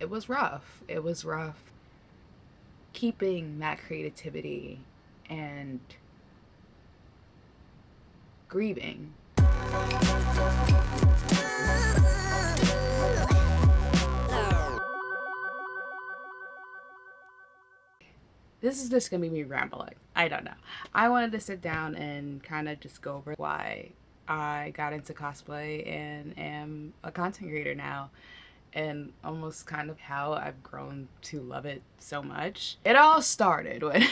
it was rough. It was rough keeping that creativity and grieving. This is just gonna be me rambling. I don't know. I wanted to sit down and kind of just go over why I got into cosplay and am a content creator now, and almost kind of how I've grown to love it so much. It all started when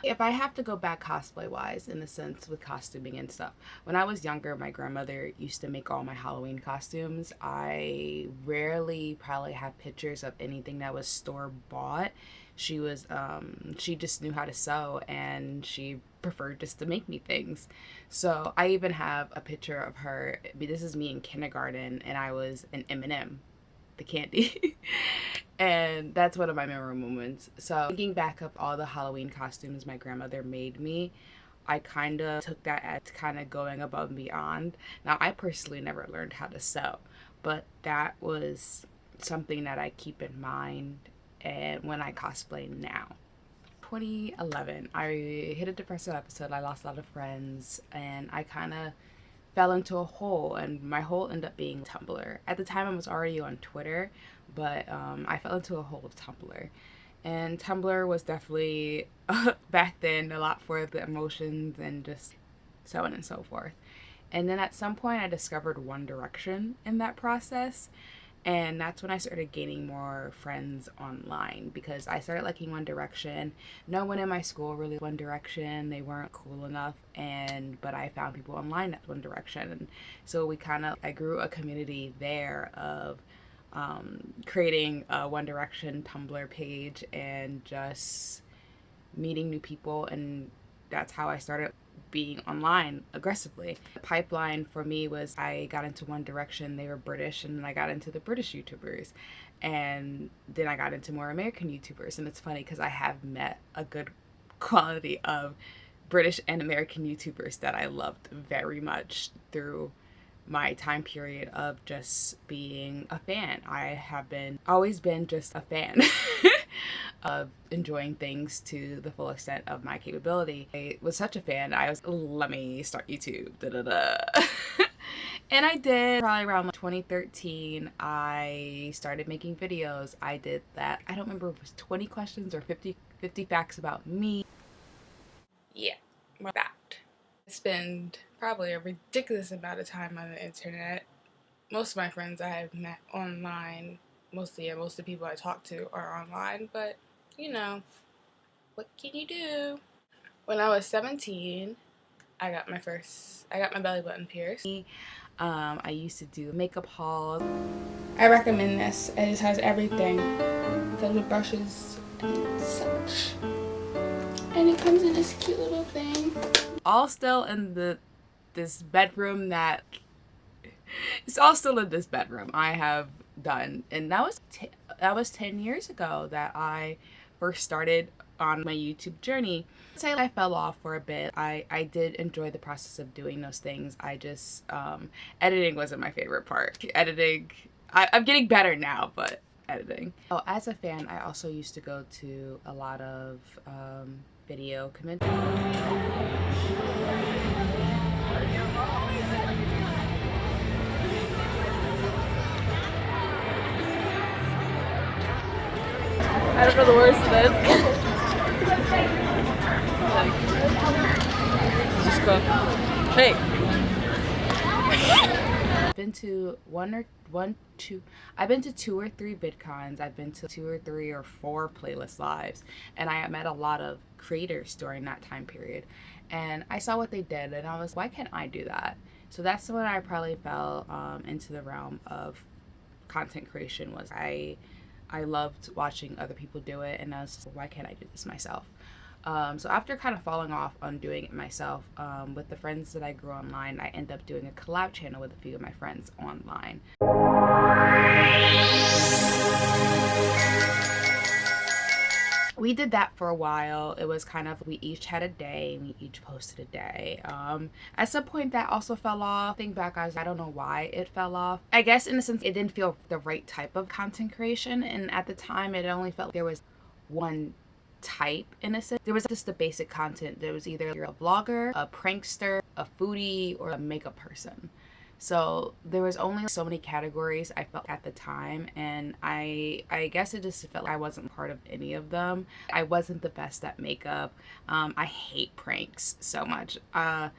if I have to go back cosplay wise in the sense with costuming and stuff, when I was younger, my grandmother used to make all my Halloween costumes. I rarely probably have pictures of anything that was store bought. She just knew how to sew, and she preferred just to make me things. So I even have a picture of her. This is me in kindergarten, and I was an M&M, the candy. And that's one of my memorable moments. So thinking back of all the Halloween costumes my grandmother made me, I kind of took that as kind of going above and beyond. Now, I personally never learned how to sew, but that was something that I keep in mind and when I cosplay now. 2011, I hit a depressive episode. I lost a lot of friends, and I kind of fell into a hole, and my hole ended up being Tumblr. At the time, I was already on Twitter, but I fell into a hole of Tumblr. And Tumblr was definitely, back then, a lot for the emotions and just so on and so forth. And then at some point, I discovered One Direction in that process. And that's when I started gaining more friends online, because I started liking One Direction. No one in my school really One Direction. They weren't cool enough, but I found people online that One Direction. And so I grew a community there of creating a One Direction Tumblr page and just meeting new people, and that's how I started being online aggressively. The pipeline for me was I got into One Direction, they were British, and then I got into the British YouTubers, and then I got into more American YouTubers. And it's funny because I have met a good quality of British and American YouTubers that I loved very much through my time period of just being a fan. I have always been just a fan of enjoying things to the full extent of my capability. I was such a fan. Let me start YouTube. Da, da, da. And I did. Probably around 2013, I started making videos. I did that. I don't remember if it was 20 questions or 50 facts about me. Yeah, that. I spend probably a ridiculous amount of time on the internet. Most of my friends I have met online. Most of the people I talk to are online, but you know, what can you do? When I was 17, I got my belly button pierced. I used to do makeup hauls. I recommend this. It just has everything. It comes with brushes and such. And it comes in this cute little thing. All still in this bedroom it's all still in this bedroom I have done. And that was 10 years ago that I first started on my YouTube journey. I'd say I fell off for a bit. I did enjoy the process of doing those things. I just, editing wasn't my favorite part. I'm getting better now, but editing. Oh, as a fan, I also used to go to a lot of video conventions. I don't know the words to this. Just go. Hey. I've been to I've been to 2 or 3 VidCons. I've been to 2 or 3 or 4 playlist lives, and I met a lot of creators during that time period. And I saw what they did, and I was, why can't I do that? So that's when I probably fell into the realm of content creation. Was I loved watching other people do it, and I was just, why can't I do this myself? So after kind of falling off on doing it myself, with the friends that I grew online, I ended up doing a collab channel with a few of my friends online. We we did that for a while. It was kind of, we each had a day, we each posted a day. At some point that also fell off. Think back, I don't know why it fell off. I guess in a sense it didn't feel the right type of content creation, and at the time it only felt like there was one type in a sense. There was just the basic content. There was either a vlogger, a prankster, a foodie, or a makeup person. So there was only so many categories I felt at the time, and I guess it just felt like I wasn't part of any of them. I wasn't the best at makeup. I hate pranks so much. I'm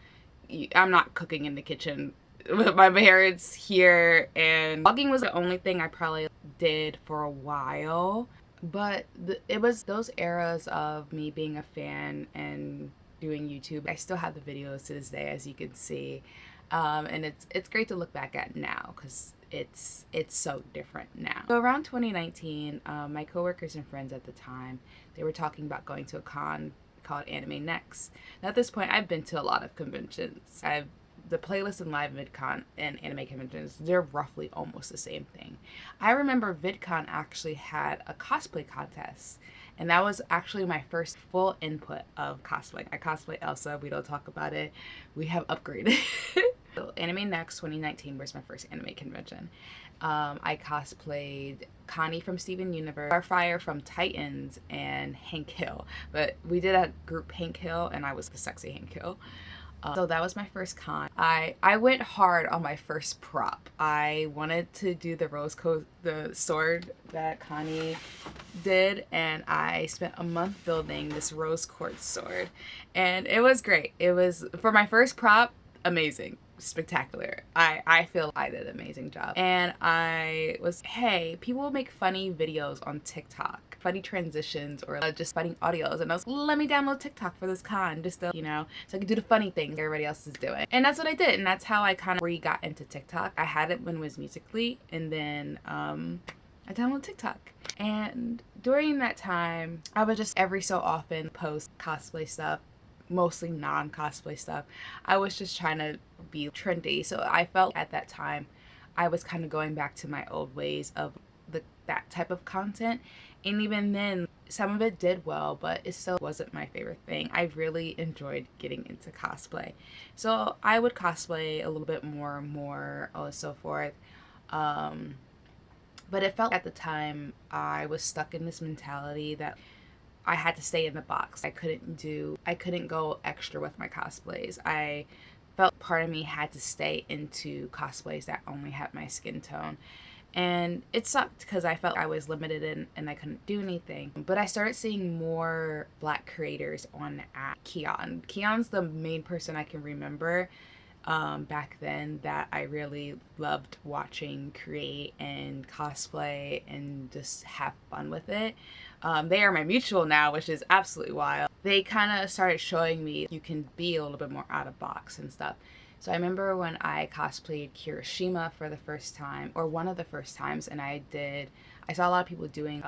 not cooking in the kitchen with my parents here, and vlogging was the only thing I probably did for a while. But it was those eras of me being a fan and doing YouTube. I still have the videos to this day, as you can see. And it's great to look back at now because it's so different now. So around 2019, my coworkers and friends at the time, they were talking about going to a con called Anime Next. Now at this point, I've been to a lot of conventions. The playlist and live VidCon and anime conventions, they're roughly almost the same thing. I remember VidCon actually had a cosplay contest, and that was actually my first full input of cosplay. I cosplay Elsa. We don't talk about it. We have upgraded. So Anime Next 2019 was my first anime convention. I cosplayed Connie from Steven Universe, Starfire from Titans, and Hank Hill. But we did a group Hank Hill, and I was the sexy Hank Hill. So that was my first con. I went hard on my first prop. I wanted to do the sword that Connie did, and I spent a month building this rose quartz sword, and it was great. It was, for my first prop, amazing. Spectacular. I feel I did an amazing job. And I was, hey, people make funny videos on TikTok, funny transitions, or just funny audios, and I was, let me download TikTok for this con, just to, so I could do the funny things everybody else is doing. And that's what I did, and that's how I kind of got into TikTok. I had it when it was Musical.ly, and then I downloaded TikTok. And during that time, I would just every so often post cosplay stuff, mostly non-cosplay stuff. I was just trying to be trendy, so I felt at that time I was kind of going back to my old ways of that type of content. And even then, some of it did well, but it still wasn't my favorite thing. I really enjoyed getting into cosplay, so I would cosplay a little bit more and more, and so forth. But it felt at the time I was stuck in this mentality that I had to stay in the box. I couldn't go extra with my cosplays. I felt part of me had to stay into cosplays that only had my skin tone. And it sucked because I felt I was limited and I couldn't do anything. But I started seeing more Black creators on the app. Keon's the main person I can remember back then that I really loved watching create and cosplay and just have fun with it. They are my mutual now, which is absolutely wild. They kind of started showing me you can be a little bit more out of box and stuff. So I remember when I cosplayed Kirishima for the first time, or one of the first times, and I saw a lot of people doing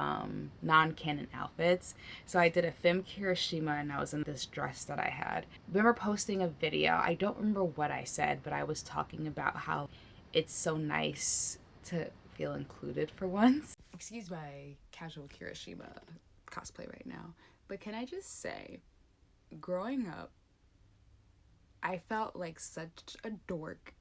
non-canon outfits. So I did a femme Kirishima, and I was in this dress that I had. I remember posting a video. I don't remember what I said, but I was talking about how it's so nice to feel included for once. Excuse my casual Kirishima cosplay right now, but can I just say, growing up, I felt like such a dork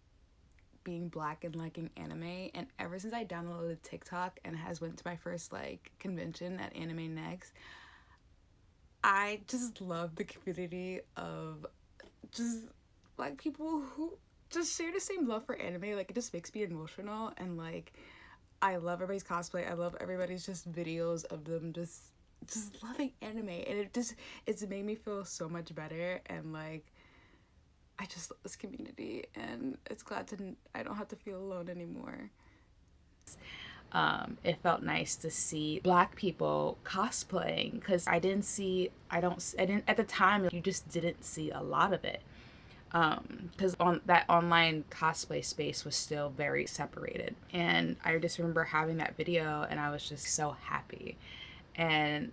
being Black and liking anime, and ever since I downloaded TikTok and went to my first convention at Anime Next, I just love the community of just people who just share the same love for anime. It just makes me emotional, and I love everybody's cosplay. I love everybody's just videos of them just loving anime, and it's made me feel so much better, and I just love this community, and it's glad I don't have to feel alone anymore. It felt nice to see Black people cosplaying, because I didn't at the time, you just didn't see a lot of it. Because on that online cosplay space was still very separated, and I just remember having that video, and I was just so happy, and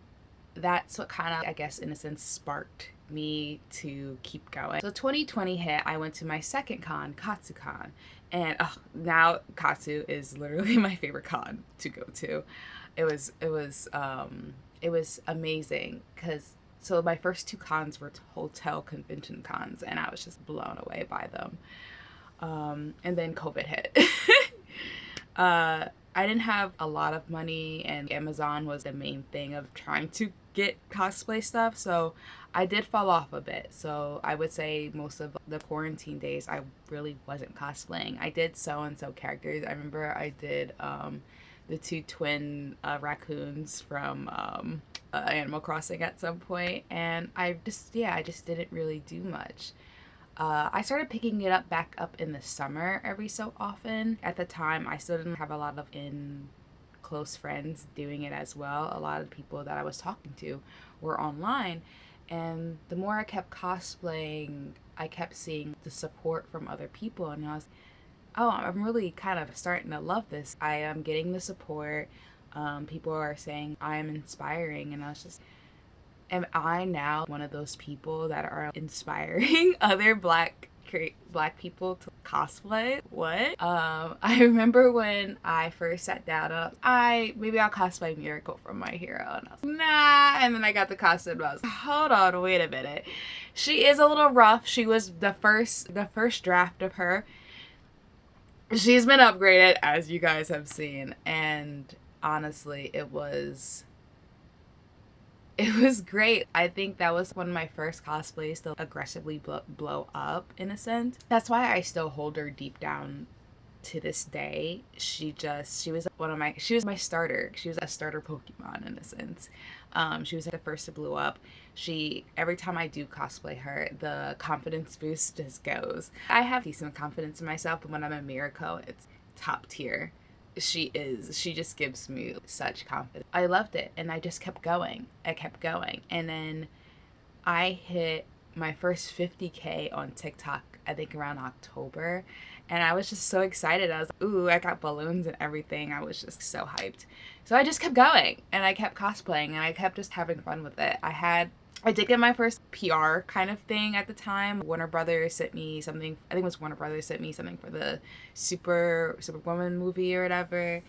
that's what kind of, I guess, in a sense, sparked me to keep going. So 2020 hit, I went to my second con, KatsuCon, and now Katsu is literally my favorite con to go to. It was amazing because so my first two cons were hotel convention cons, and I was just blown away by them. And then COVID hit. I didn't have a lot of money, and Amazon was the main thing of trying to get cosplay stuff, so I did fall off a bit. So I would say most of the quarantine days I really wasn't cosplaying. I did so-and-so characters. I remember I did the two twin raccoons from Animal Crossing at some point, and I just didn't really do much. I started picking it up back up in the summer every so often. At the time, I still didn't have a lot of close friends doing it as well. A lot of the people that I was talking to were online, and the more I kept cosplaying, I kept seeing the support from other people, and I was, oh, I'm really kind of starting to love this. I am getting the support. People are saying I am inspiring, and I was just, am I now one of those people that are inspiring other black people to cosplay? What? I remember when I first sat down, maybe I'll cosplay Miracle from My Hero, and I was like, nah. And then I got the costume, and I was like, hold on, wait a minute. She is a little rough. She was the first draft of her. She's been upgraded, as you guys have seen, and honestly, it was great. I think that was one of my first cosplays to aggressively blow up, in a sense. That's why I still hold her deep down to this day. She was my starter. She was a starter Pokemon, in a sense. She was the first to blow up. Every time I do cosplay her, the confidence boost just goes. I have decent confidence in myself, but when I'm a Mirako, it's top tier. She just gives me such confidence. I loved it, and I just kept going. And then I hit my first 50K on TikTok, I think around October, and I was just so excited. I was like, ooh, I got balloons and everything. I was just so hyped. So I just kept going, and I kept cosplaying, and I kept just having fun with it. I did get my first PR kind of thing at the time. Warner Brothers sent me something. I think it was Warner Brothers sent me something for the Superwoman movie or whatever,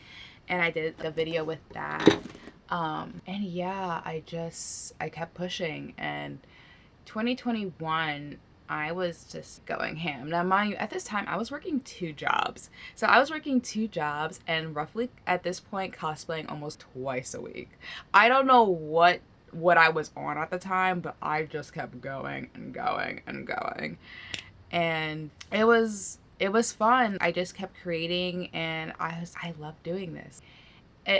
and I did a video with that. And yeah, I kept pushing. And 2021, I was just going ham. Now, mind you, at this time, I was working 2 jobs. So I was working 2 jobs, and roughly at this point, cosplaying almost twice a week. I don't know what I was on at the time, but I just kept going and going and going, and it was fun. I just kept creating, and I love doing this.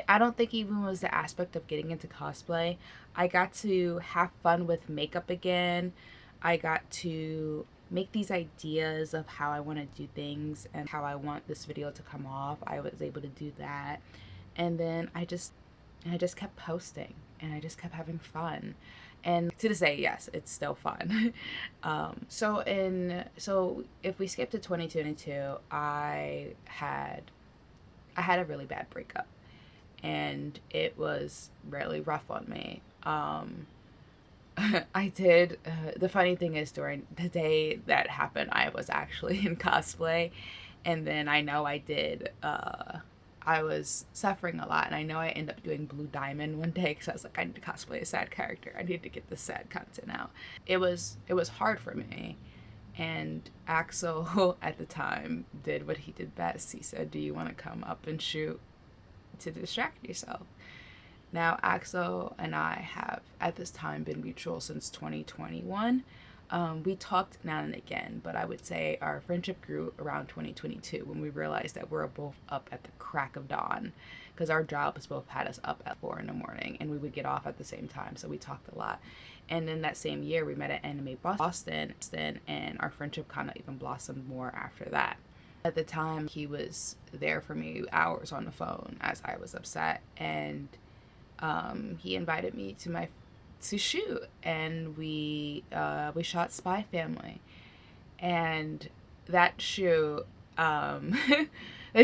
I don't think even was the aspect of getting into cosplay. I got to have fun with makeup again. I got to make these ideas of how I want to do things and how I want this video to come off. I was able to do that, and then I just kept posting, and I just kept having fun. And to this day, yes, it's still fun. So if we skip to 2022, I had a really bad breakup, and it was really rough on me. I did, the funny thing is, during the day that happened, I was actually in cosplay, and then I know I did, I was suffering a lot, and I know I ended up doing Blue Diamond one day because I was like, I need to cosplay a sad character. I need to get the sad content out. It was hard for me, and Axel at the time did what he did best. He said, do you want to come up and shoot to distract yourself? Now, Axel and I have, at this time, been mutual since 2021. We talked now and again, but I would say our friendship grew around 2022 when we realized that we're both up at the crack of dawn, because our jobs both had us up at 4 in the morning, and we would get off at the same time, so we talked a lot. And in that same year, we met at Anime Boston, and our friendship kind of even blossomed more after that. At the time, he was there for me hours on the phone as I was upset, and he invited me to shoot, and we shot Spy Family, and that shoot, the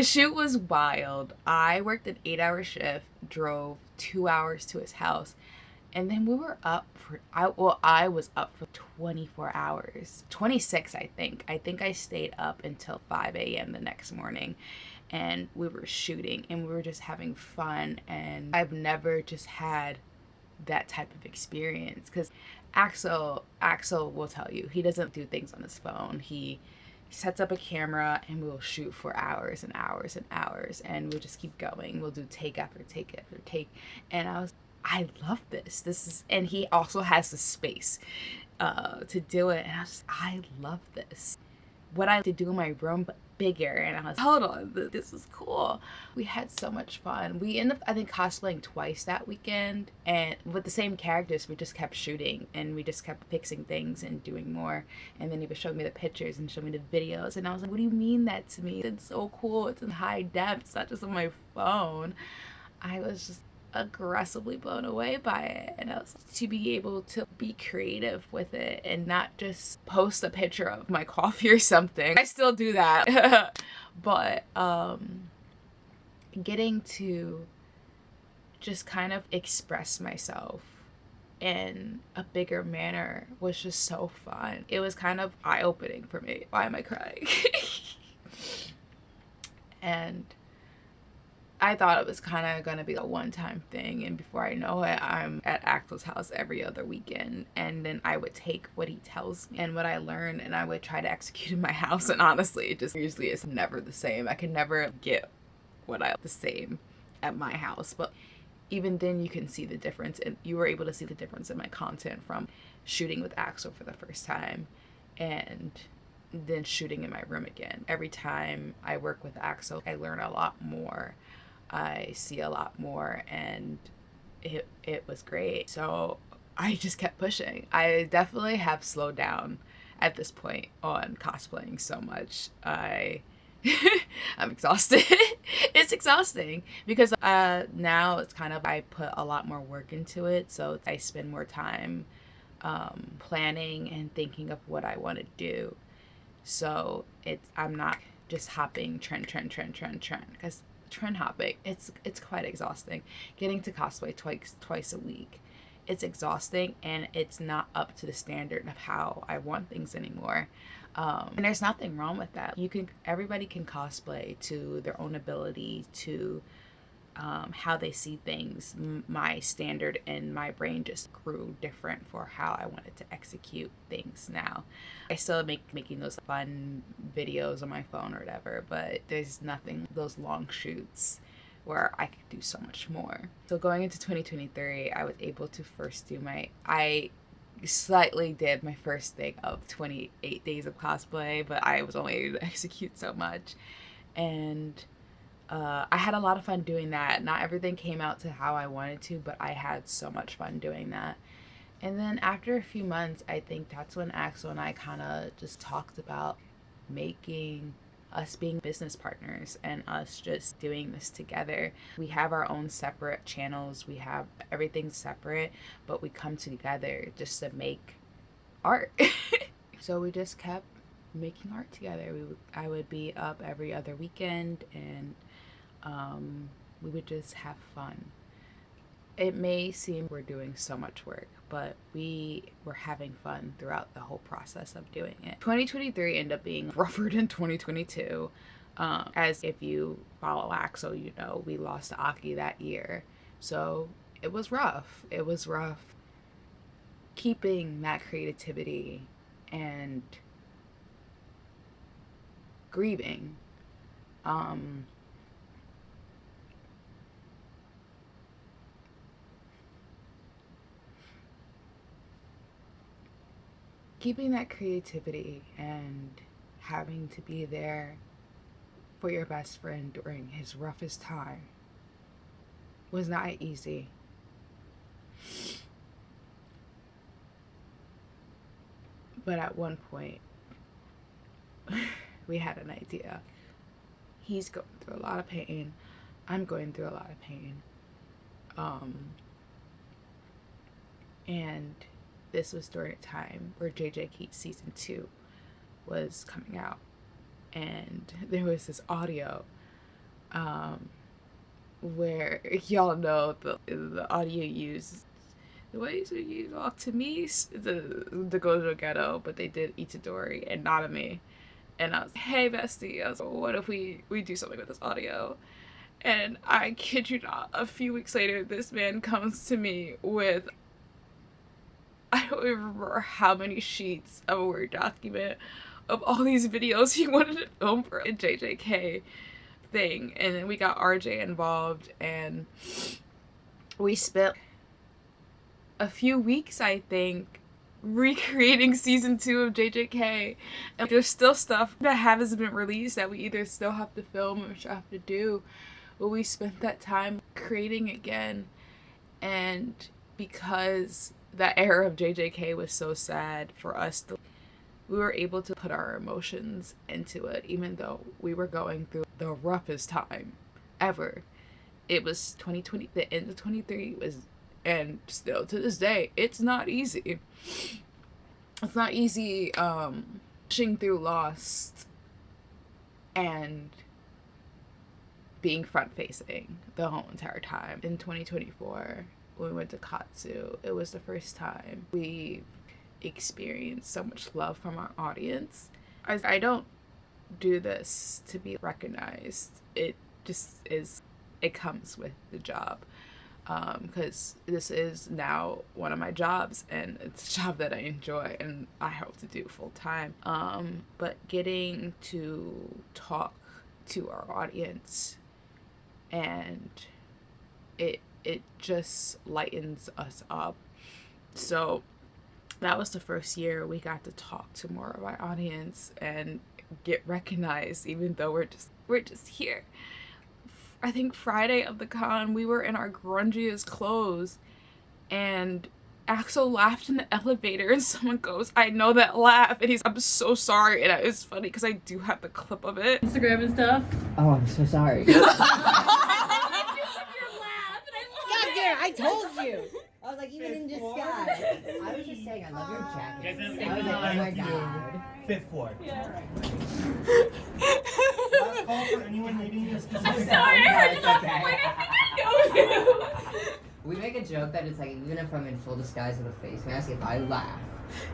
shoot was wild. I worked an 8-hour shift, drove 2 hours to his house, And then we were up for, I was up for 24 hours, 26, I think. I think I stayed up until 5 a.m. the next morning, and we were shooting and we were just having fun. And I've never just had that type of experience, because Axel will tell you he doesn't do things on his phone. He sets up a camera and we'll shoot for hours and hours and hours, and we'll just keep going. We'll do take after take after take. And I love this. This is, and he also has the space to do it. And I love this. What I to do in my room, but bigger. And I was, hold on, this is cool. We had so much fun. We ended up, I think, cosplaying twice that weekend, and with the same characters. We just kept shooting and we just kept fixing things and doing more. And then he was showing me the pictures and showing me the videos, and I was like, what do you mean that to me? It's so cool. It's in high def. It's not just on my phone. I was just aggressively blown away by it, and I was to be able to be creative with it and not just post a picture of my coffee or something. I still do that. But getting to just kind of express myself in a bigger manner was just so fun. It was kind of eye-opening for me. Why am I crying? And I thought it was kind of going to be a one-time thing, and before I know it, I'm at Axel's house every other weekend, and then I would take what he tells me and what I learned, and I would try to execute in my house. And honestly, it just usually is never the same. I can never get the same at my house, but even then you can see the difference, and you were able to see the difference in my content from shooting with Axel for the first time and then shooting in my room again. Every time I work with Axel, I learn a lot more. I see a lot more, and it was great. So I just kept pushing. I definitely have slowed down at this point on cosplaying so much. I'm exhausted. It's exhausting because now it's kind of, I put a lot more work into it, so I spend more time planning and thinking of what I want to do. So I'm not just hopping trend, because trend hopping, it's quite exhausting. Getting to cosplay twice a week, it's exhausting, and it's not up to the standard of how I want things anymore. And there's nothing wrong with that. Everybody can cosplay to their own ability, to how they see things. My standard and my brain just grew different for how I wanted to execute things now. I still making those fun videos on my phone or whatever, but there's nothing, those long shoots where I could do so much more. So going into 2023, I was able to first do I slightly did my first thing of 28 days of cosplay, but I was only able to execute so much. And I had a lot of fun doing that. Not everything came out to how I wanted to, but I had so much fun doing that. And then after a few months, I think that's when Axel and I kind of just talked about making us being business partners and us just doing this together. We have our own separate channels. We have everything separate, but we come together just to make art. So we just kept making art together. I would be up every other weekend, and we would just have fun. It may seem we're doing so much work, but we were having fun throughout the whole process of doing it. 2023 ended up being rougher than 2022. As if you follow Axel, you know, we lost Aki that year. So it was rough. It was rough keeping that creativity and grieving. Keeping that creativity and having to be there for your best friend during his roughest time was not easy. But at one point, we had an idea. He's going through a lot of pain. I'm going through a lot of pain. And this was during a time where JJ Keats season 2 was coming out. And there was this audio where, y'all know the audio used the way you talk to me, the Gojo Ghetto, but they did Itadori and Nanami. And I was, hey, bestie, I was like, what if we do something with this audio? And I kid you not, a few weeks later, this man comes to me with, I don't even remember how many sheets of a Word document of all these videos he wanted to film for a JJK thing. And then we got RJ involved, and we spent a few weeks, I think, recreating season 2 of JJK. And there's still stuff that hasn't been released that we either still have to film or still have to do. But we spent that time creating again. And because that era of JJK was so sad for us, we were able to put our emotions into it, even though we were going through the roughest time ever. It was 2020, the end of 23 was, and still to this day, it's not easy. It's not easy pushing through loss and being front facing the whole entire time. In 2024, when we went to Katsu, it was the first time we experienced so much love from our audience. I don't do this to be recognized. It just is, it comes with the job. Because this is now one of my jobs, and it's a job that I enjoy and I hope to do full time. But getting to talk to our audience, and it just lightens us up. So that was the first year we got to talk to more of our audience and get recognized, even though we're just here. I think Friday of the con, we were in our grungiest clothes, and Axel laughed in the elevator, and someone goes, I know that laugh, and he's, I'm so sorry. And it's funny because I do have the clip of it. Instagram and stuff. Oh, I'm so sorry. God damn, I told you. I was like, even in disguise. I was just saying, I love your jacket. I was like, oh my god. Fifth floor. Yeah. Last call for anyone needing this specific. I'm sorry, I heard No, it's you. okay. I think I know you. We make a joke that it's like, even if I'm in full disguise with a face mask, if I laugh,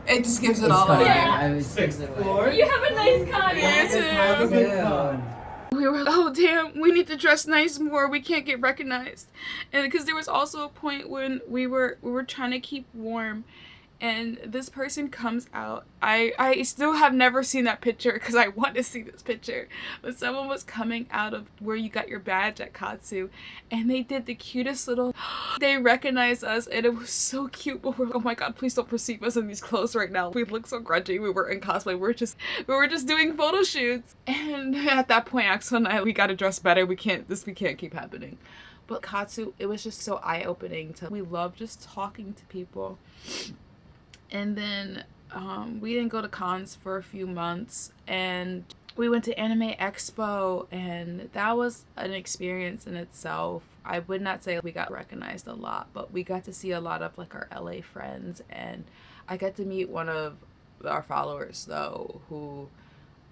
It just gives it it's all fine. away. Yeah. I was Sixth 6th floor. You have a nice con. Yeah, It's too. a good con. We were, oh damn, we need to dress nice more, we can't get recognized. And because there was also a point when we were trying to keep warm, and this person comes out. I still have never seen that picture because I want to see this picture. But someone was coming out of where you got your badge at Katsu, and they did the cutest little, they recognized us, and it was so cute. But we're like, oh my god, please don't perceive us in these clothes right now. We look so grungy. We were in cosplay. We were just doing photo shoots. And at that point, Axel and I, we gotta dress better. We can't keep happening. But Katsu, it was just so eye-opening. We love just talking to people. And then we didn't go to cons for a few months, and we went to Anime Expo, and that was an experience in itself. I would not say we got recognized a lot, but we got to see a lot of like our LA friends, and I got to meet one of our followers though who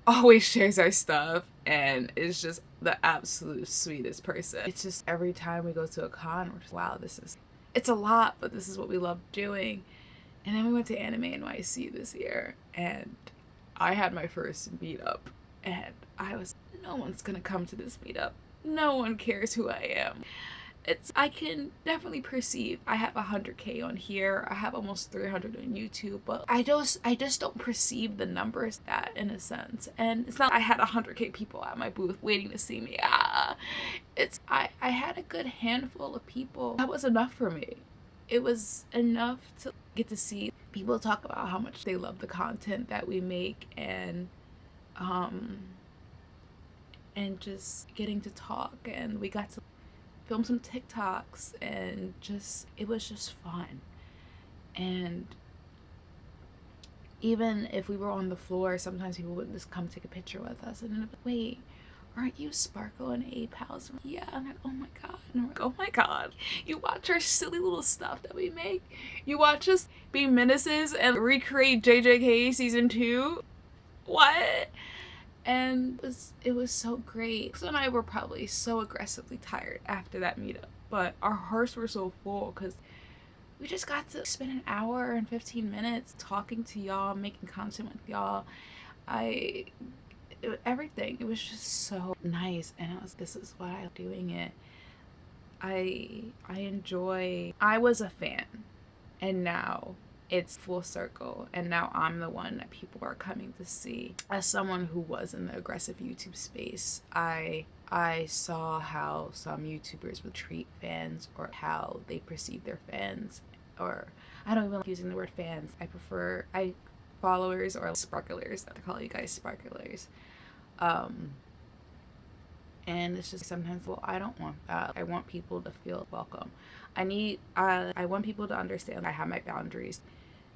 always shares our stuff and is just the absolute sweetest person. It's just every time we go to a con, we're just, wow, it's a lot, but this is what we love doing. And then we went to Anime NYC this year, and I had my first meetup, and I was, no one's gonna come to this meetup. No one cares who I am. I can definitely perceive, I have 100K on here, I have almost 300 on YouTube, but I just don't perceive the numbers that, in a sense. And it's not I had 100K people at my booth waiting to see me. I had a good handful of people. That was enough for me. It was enough to get to see people talk about how much they love the content that we make, and just getting to talk, and we got to film some TikToks, and it was just fun. And even if we were on the floor, sometimes people would just come take a picture with us, and then I'd be like, wait, aren't you Sparkle and Ape House? Yeah. And I'm like, oh my god. And I'm like, oh my god. You watch our silly little stuff that we make? You watch us be menaces and recreate JJK season 2? What? And it was so great. So and I were probably so aggressively tired after that meetup, but our hearts were so full because we just got to spend an hour and 15 minutes talking to y'all, making content with y'all. Everything, it was just so nice, and this is why I'm doing it. I enjoy. I was a fan, and now it's full circle, and now I'm the one that people are coming to see. As someone who was in the aggressive YouTube space, I saw how some YouTubers would treat fans, or how they perceive their fans, or I don't even like using the word fans. I prefer followers, or sparklers. I call you guys sparklers. And it's just sometimes, well, I don't want that. I want people to feel welcome. I want people to understand I have my boundaries,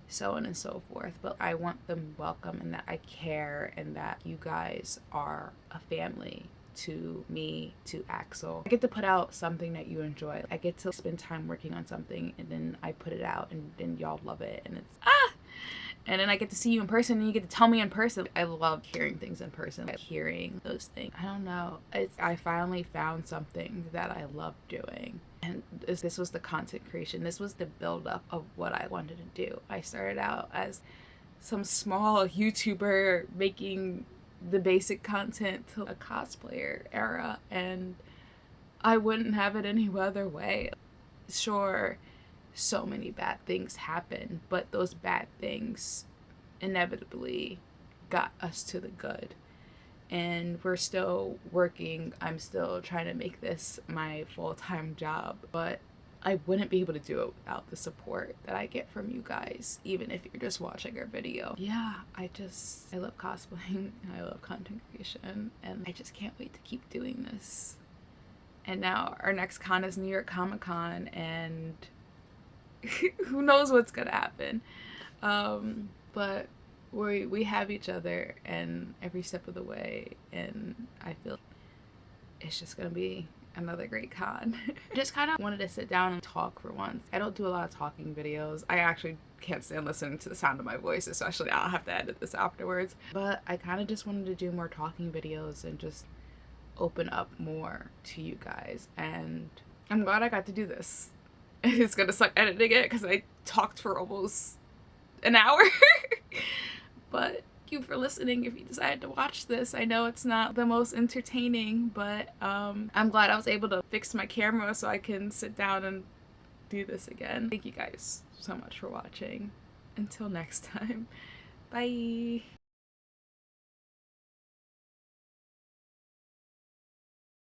so on and so forth, but I want them welcome, and that I care, and that you guys are a family to me, to Axel. I get to put out something that you enjoy. I get to spend time working on something, and then I put it out, and then y'all love it, and it's and then I get to see you in person, and you get to tell me in person. I love hearing things in person, like hearing those things. I don't know. I finally found something that I love doing. And this was the content creation. This was the buildup of what I wanted to do. I started out as some small YouTuber making the basic content to a cosplayer era, and I wouldn't have it any other way. Sure, so many bad things happen, but those bad things inevitably got us to the good, and we're still working. I'm still trying to make this my full-time job, but I wouldn't be able to do it without the support that I get from you guys, even if you're just watching our video. Yeah, I love cosplaying, and I love content creation, and I just can't wait to keep doing this. And now our next con is New York Comic Con, and who knows what's gonna happen, but we have each other and every step of the way, and I feel it's just gonna be another great con. I just kind of wanted to sit down and talk for once. I don't do a lot of talking videos. I actually can't stand listening to the sound of my voice, especially I'll have to edit this afterwards, but I kind of just wanted to do more talking videos and just open up more to you guys, and I'm glad I got to do this. It's gonna suck editing it because I talked for almost an hour. But thank you for listening if you decided to watch this. I know it's not the most entertaining, but I'm glad I was able to fix my camera so I can sit down and do this again. Thank you guys so much for watching. Until next time, bye.